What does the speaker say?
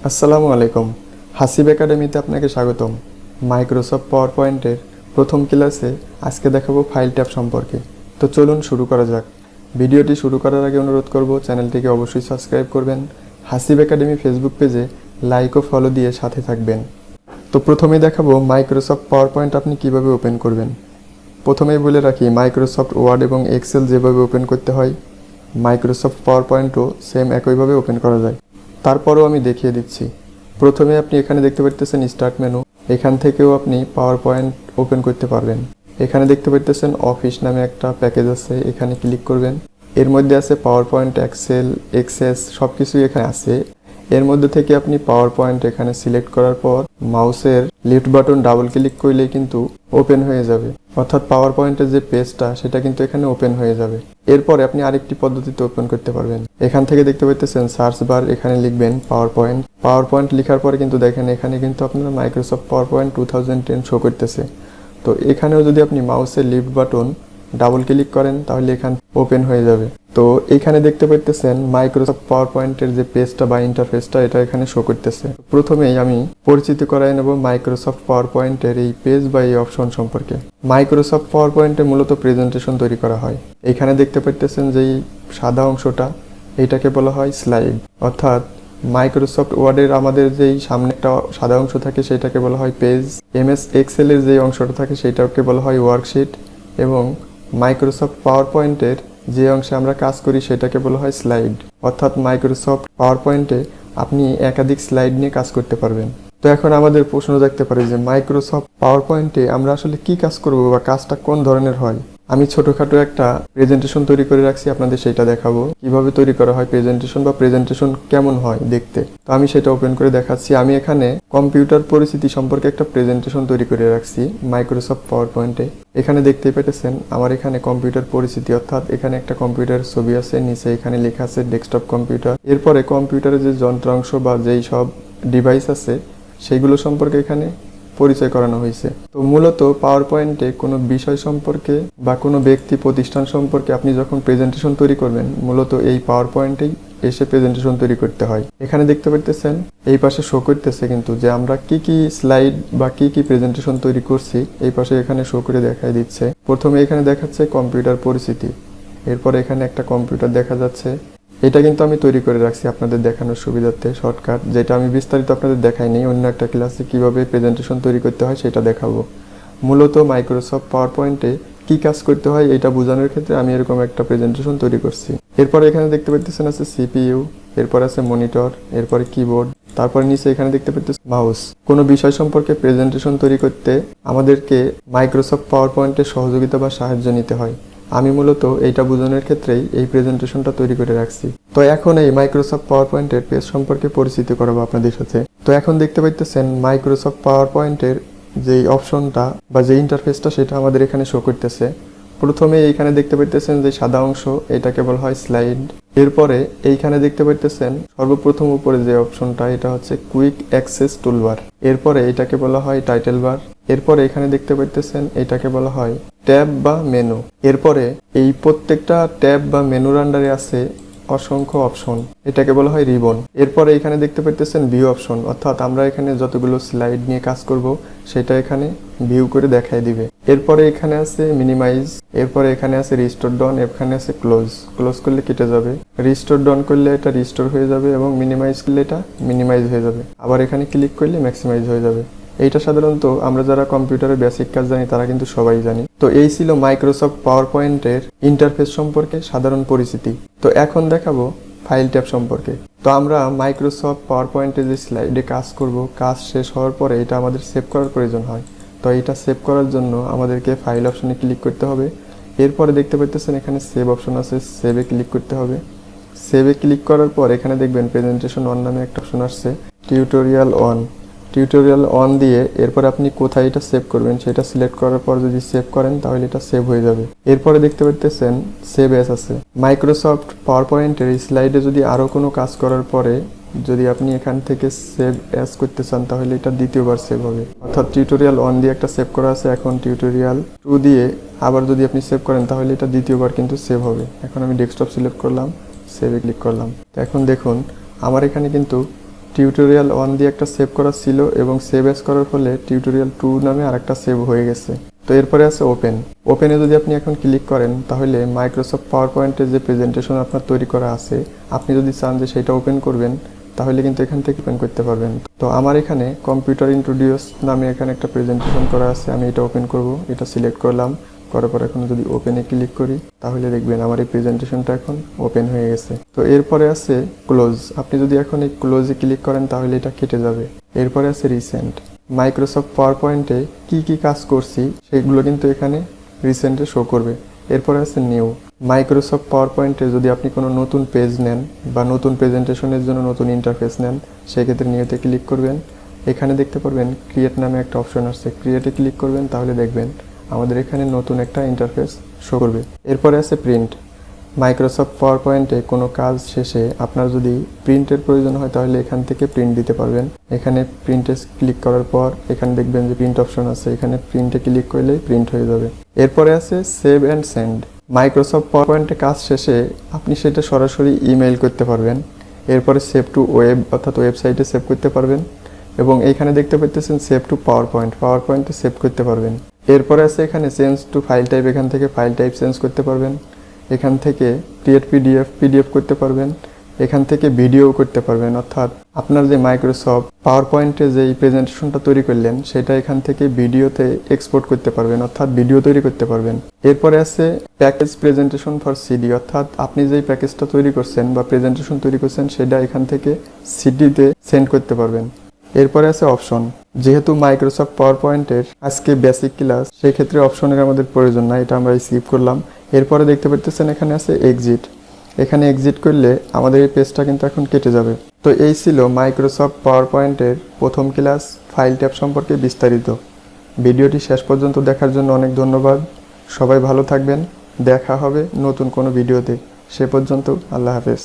আসসালামু আলাইকুম। হাসিব একাডেমিতে আপনাকে স্বাগতম। মাইক্রোসফট পাওয়ার পয়েন্টের প্রথম ক্লাসে আজকে দেখাবো ফাইল ট্যাব সম্পর্কে। তো চলুন শুরু করা যাক। ভিডিওটি শুরু করার আগে অনুরোধ করব চ্যানেলটিকে অবশ্যই সাবস্ক্রাইব করবেন। হাসিব একাডেমি ফেসবুক পেজে লাইক ও ফলো দিয়ে সাথে থাকবেন। তো প্রথমেই দেখাবো মাইক্রোসফট পাওয়ার পয়েন্ট আপনি কিভাবে ওপেন করবেন। প্রথমেই বলে রাখি, মাইক্রোসফট ওয়ার্ড এবং এক্সেল যেভাবে ওপেন করতে হয়, মাইক্রোসফট পাওয়ার পয়েন্টও সেম একইভাবে ওপেন করা যায়। তারপরেও আমি দেখিয়ে দিচ্ছি। প্রথমে আপনি এখানে দেখতে পাচ্ছেন স্টার্ট মেনু। এখান থেকেও আপনি পাওয়ার পয়েন্ট ওপেন করতে পারবেন। এখানে দেখতে পাচ্ছেন অফিস নামে একটা প্যাকেজ আছে, এখানে ক্লিক করবেন। এর মধ্যে আছে পাওয়ার পয়েন্ট, এক্সেল, এক্সেস সব কিছুই এখানে আছে। এর মধ্যে থেকে আপনি পাওয়ার পয়েন্ট এখানে সিলেক্ট করার পর মাউসের লেফট বাটন ডাবল ক্লিক করলেই কিন্তু ওপেন হয়ে যাবে, অর্থাৎ পাওয়ার পয়েন্টের যে পেজটা সেটা কিন্তু এখানে ওপেন হয়ে যাবে। এরপরে আপনি আরেকটি পদ্ধতিতে ওপেন করতে পারবেন। এখান থেকে দেখতে পাচ্ছেন সার্চ বার, এখানে লিখবেন পাওয়ার পয়েন্ট। পাওয়ার পয়েন্ট লেখার পরে কিন্তু দেখেন এখানে কিন্তু আপনার মাইক্রোসফট পাওয়ার পয়েন্ট 2010 শো করতেছে। তো এখানেও যদি আপনি মাউসের লেফট বাটন ডাবল ক্লিক করেন তাহলে এখান ওপেন হয়ে যাবে। তো এখানে দেখতে পাচ্ছেন মাইক্রোসফট পাওয়ার পয়েন্টের যে পেজটা বা ইন্টারফেসটা এটা এখানে শো করতেছে। প্রথমেই আমি পরিচিত করাই নেব মাইক্রোসফট পাওয়ার পয়েন্টের এই পেজ বা এই অপশন সম্পর্কে। মাইক্রোসফট পাওয়ার পয়েন্টে মূলত প্রেজেন্টেশন তৈরি করা হয়। এখানে দেখতে পাচ্ছেন যে সাদা অংশটা, এটাকে বলা হয় স্লাইড। অর্থাৎ মাইক্রোসফট ওয়ার্ডের আমাদের যেই সামনে একটা সাদা অংশ থাকে সেটাকে বলা হয় পেজ। এমএস এক্সেলের যে অংশটা থাকে সেটাকে বলা হয় ওয়ার্কশিট, এবং মাইক্রোসফট পাওয়ার পয়েন্টের যে অংশে আমরা কাজ করি সেটাকে বলা হয় স্লাইড। অর্থাৎ মাইক্রোসফট পাওয়ার পয়েন্টে আপনি একাধিক স্লাইড নিয়ে কাজ করতে পারবেন। তো এখন আমাদের প্রশ্ন থাকতে পারে যে মাইক্রোসফট পাওয়ার পয়েন্টে আমরা আসলে কি কাজ করব বা কাজটা কোন ধরনের হয়। আমি ছোটখাটো একটা প্রেজেন্টেশন তৈরি করে রাখছি, আপনাদের সেটা দেখাবো কিভাবে তৈরি করা হয় প্রেজেন্টেশন, বা প্রেজেন্টেশন কেমন হয় দেখতে। তো আমি সেটা ওপেন করে দেখাচ্ছি। আমি এখানে কম্পিউটার পরিচিতি সম্পর্কে একটা প্রেজেন্টেশন তৈরি করে রাখছি মাইক্রোসফট পাওয়ার পয়েন্টে। এখানে দেখতেই পেতেছেন আমার এখানে কম্পিউটার পরিচিতি, অর্থাৎ এখানে একটা কম্পিউটারের ছবি আছে, নিচে এখানে লেখা আছে ডেস্কটপ কম্পিউটার। এরপরে কম্পিউটারের যে যন্ত্রাংশ বা যেই সব ডিভাইস আছে সেইগুলো সম্পর্কে এখানে পরিচয় করানো হয়েছে। তো মূলত পাওয়ার পয়েন্টে কোনো বিষয় সম্পর্কে বা কোনো ব্যক্তি প্রতিষ্ঠান সম্পর্কে আপনি যখন প্রেজেন্টেশন তৈরি করবেন, মূলত এই পাওয়ার পয়েন্টেই এসে প্রেজেন্টেশন তৈরি করতে হয়। এখানে দেখতে পাচ্ছেন এই পাশে শো করতেছে কিন্তু যে আমরা কি কি স্লাইড বা কি কি প্রেজেন্টেশন তৈরি করছি, এই পাশে এখানে শো করে দেখাই দিচ্ছে। প্রথমে এখানে দেখাচ্ছে কম্পিউটার পরিচিতি, এরপর এখানে একটা কম্পিউটার দেখা যাচ্ছে। এটা কিন্তু আমি তৈরি করে রাখছি আপনাদের দেখানোর সুবিধার্থে শর্টকাট, যেটা আমি বিস্তারিত আপনাদের দেখাইনি। অন্য একটা ক্লাসে কিভাবে প্রেজেন্টেশন তৈরি করতে হয় সেটা দেখাবো। মূলত মাইক্রোসফট পাওয়ার পয়েন্টে কি কাজ করতে হয় এটা বোঝানোর ক্ষেত্রে আমি এরকম একটা প্রেজেন্টেশন তৈরি করছি। এরপর এখানে দেখতে পাচ্ছেন আছে সিপিইউ, এরপর আছে মনিটর, এরপরে কিবোর্ড, তারপর নিচে এখানে দেখতে পাচ্ছেন মাউস। কোনো বিষয় সম্পর্কে প্রেজেন্টেশন তৈরি করতে আমাদেরকে মাইক্রোসফট পাওয়ার পয়েন্টের সহযোগিতা বা সাহায্য নিতে হয়। আমি মূলত এইটা বোঝানোর ক্ষেত্রেই এই প্রেজেন্টেশনটা তৈরি করে রাখছি। তো এখন এই মাইক্রোসফট পাওয়ার পয়েন্টের পেজ সম্পর্কে পরিচিত করাবো আপনাদের সাথে। তো এখন দেখতে পাচ্ছেন মাইক্রোসফট পাওয়ার পয়েন্টের যেই অপশনটা বা যে ইন্টারফেসটা সেটা আমাদের এখানে শো করতেছে। প্রথমে এইখানে দেখতে পাচ্ছেন যে সাদা অংশ, এটাকে বলা হয় স্লাইড। এরপরে এইখানে দেখতে পাচ্ছেন সর্বপ্রথম উপরে যে অপশনটা, এটা হচ্ছে কুইক অ্যাক্সেস টুলবার। এরপরে এটাকে বলা হয় টাইটেল বার। এরপরে এখানে দেখতে পাচ্ছেন এটাকে বলা হয় ট্যাব বা মেনু। এরপরে এই প্রত্যেকটা ট্যাব বা মেনুর আন্ডারে আছে অসংখ্য অপশন, এটাকে বলা হয় রিবন। এরপরে এখানে দেখতে পাচ্ছেন ভিউ অপশন, অর্থাৎ আমরা এখানে যতগুলো স্লাইড নিয়ে কাজ করব সেটা এখানে ভিউ করে দেখাই দিবে। এরপরে এখানে আছে মিনিমাইজ, এরপরে এখানে আছে রিস্টোর ডাউন, এখানে আছে ক্লোজ। ক্লোজ করলে কেটে যাবে, রিস্টোর ডাউন করলে এটা রিস্টোর হয়ে যাবে, এবং মিনিমাইজ করলে এটা মিনিমাইজ হয়ে যাবে। আবার এখানে ক্লিক করলে ম্যাক্সিমাইজ হয়ে যাবে। এইটা সাধারণত আমরা যারা কম্পিউটারের বেসিক কাজ জানি তারা কিন্তু সবাই জানি। তো এই ছিল মাইক্রোসফট পাওয়ার পয়েন্টের ইন্টারফেস সম্পর্কে সাধারণ পরিচিতি। তো এখন দেখাবো ফাইল ট্যাব সম্পর্কে। তো আমরা মাইক্রোসফট পাওয়ার পয়েন্টে যে স্লাইডে কাজ করব, কাজ শেষ হওয়ার পরে এটা আমাদের সেভ করার প্রয়োজন হয়। তো এটা সেভ করার জন্য আমাদেরকে ফাইল অপশনে ক্লিক করতে হবে। এরপরে দেখতে পাচ্ছেন এখানে সেভ অপশন আছে, সেভে ক্লিক করতে হবে। সেভে ক্লিক করার পর এখানে দেখবেন প্রেজেন্টেশন অন নামে একটা অপশন আসছে, টিউটোরিয়াল অন দিয়ে এরপর আপনি কোথায় এটা সেভ করবেন সেটা সিলেক্ট করার পর যদি সেভ করেন তাহলে এটা সেভ হয়ে যাবে। এরপরে দেখতে পাচ্ছেন সেভ অ্যাজ আছে। মাইক্রোসফট পাওয়ার পয়েন্টের এই স্লাইডে যদি আরও কোনো কাজ করার পরে যদি আপনি এখান থেকে সেভ অ্যাজ করতে চান তাহলে এটা দ্বিতীয়বার সেভ হবে। অর্থাৎ টিউটোরিয়াল অন দিয়ে একটা সেভ করা আছে, এখন টিউটোরিয়াল 2 দিয়ে আবার যদি আপনি সেভ করেন তাহলে এটা দ্বিতীয়বার কিন্তু সেভ হবে। এখন আমি ডেস্কটপ সিলেক্ট করলাম, সেভে ক্লিক করলাম। তো এখন দেখুন আমার এখানে কিন্তু টিউটোরিয়াল 1 দিয়ে একটা সেভ করা ছিল এবং সেভ এস করার ফলে টিউটোরিয়াল 2 নামে আরেকটা সেভ হয়ে গেছে। তো এরপরে আছে ওপেনে যদি আপনি এখন ক্লিক করেন তাহলে মাইক্রোসফট পাওয়ার পয়েন্টের যে প্রেজেন্টেশন আপনার তৈরি করা আছে, আপনি যদি চান যে সেটা ওপেন করবেন তাহলে কিন্তু এখান থেকে ওপেন করতে পারবেন। তো আমার এখানে কম্পিউটার ইন্ট্রোডিউস নামে এখানে একটা প্রেজেন্টেশন করা আছে, আমি এটা ওপেন করব। এটা সিলেক্ট করলাম, করার পর এখন যদি ওপেনে ক্লিক করি তাহলে দেখবেন আমার এই প্রেজেন্টেশনটা এখন ওপেন হয়ে গেছে। তো এরপরে আছে ক্লোজ, আপনি যদি এখন এই ক্লোজে ক্লিক করেন তাহলে এটা কেটে যাবে। এরপরে আছে রিসেন্ট, মাইক্রোসফট পাওয়ার পয়েন্টে কী কী কাজ করছি সেগুলো কিন্তু এখানে রিসেন্টে শো করবে। এরপরে আছে নিউ, মাইক্রোসফট পাওয়ার পয়েন্টে যদি আপনি কোনো নতুন পেজ নেন বা নতুন প্রেজেন্টেশনের জন্য নতুন ইন্টারফেস নেন, সেক্ষেত্রে নিউতে ক্লিক করবেন। এখানে দেখতে পারবেন ক্রিয়েট নামে একটা অপশন আসছে, ক্রিয়েটে ক্লিক করবেন তাহলে দেখবেন আমাদের এখানে নতুন একটা ইন্টারফেস শো করবে। এরপরে আছে প্রিন্ট, মাইক্রোসফট পাওয়ার পয়েন্টে কোনো কাজ শেষে আপনার যদি প্রিন্টের প্রয়োজন হয় তাহলে এখান থেকে প্রিন্ট দিতে পারবেন। এখানে প্রিন্টে ক্লিক করার পর এখানে দেখবেন যে প্রিন্ট অপশন আছে, এখানে প্রিন্টে ক্লিক করলেই প্রিন্ট হয়ে যাবে। এরপরে আছে সেভ অ্যান্ড সেন্ড, মাইক্রোসফট পাওয়ার পয়েন্টে কাজ শেষে আপনি সেটা সরাসরি ইমেইল করতে পারবেন। এরপরে সেভ টু ওয়েব অর্থাৎ ওয়েবসাইটে সেভ করতে পারবেন এবং এইখানে দেখতে পাচ্ছেন সেভ টু পাওয়ার পয়েন্টে সেভ করতে পারবেন। এরপরে আছে এখানে চেঞ্জ টু ফাইল টাইপ, এখান থেকে ফাইল টাইপ চেঞ্জ করতে পারবেন। এখান থেকে ক্রিয়েট পিডিএফ করতে পারবেন। এখান থেকে ভিডিও করতে পারবেন, অর্থাৎ আপনার যে মাইক্রোসফট পাওয়ার পয়েন্টে যে প্রেজেন্টেশনটা তৈরি করলেন সেটা এখান থেকে ভিডিওতে এক্সপোর্ট করতে পারবেন, অর্থাৎ ভিডিও তৈরি করতে পারবেন। এরপরে আছে প্যাকেজ প্রেজেন্টেশন ফর সিডি, অর্থাৎ আপনি যেই প্যাকেজটা তৈরি করছেন বা প্রেজেন্টেশন তৈরি করছেন সেটা এখান থেকে সিডিতে সেন্ড করতে পারবেন। এরপরে আছে অপশন, যেহেতু মাইক্রোসফট পাওয়ার পয়েন্টের আজকে বেসিক ক্লাস, সেই ক্ষেত্রে অপশনের আমাদের প্রয়োজন না, এটা আমরা স্কিপ করলাম। এরপরে দেখতে পাচ্ছেন এখানে আছে এক্সিট, এখানে এক্সিট করলে আমাদের এই পেজটা কিন্তু এখন কেটে যাবে। তো এই ছিল মাইক্রোসফট পাওয়ার পয়েন্টের প্রথম ক্লাস ফাইল ট্যাব সম্পর্কে বিস্তারিত। ভিডিওটি শেষ পর্যন্ত দেখার জন্য অনেক ধন্যবাদ। সবাই ভালো থাকবেন, দেখা হবে নতুন কোনো ভিডিওতে। সে পর্যন্ত আল্লাহ হাফেজ।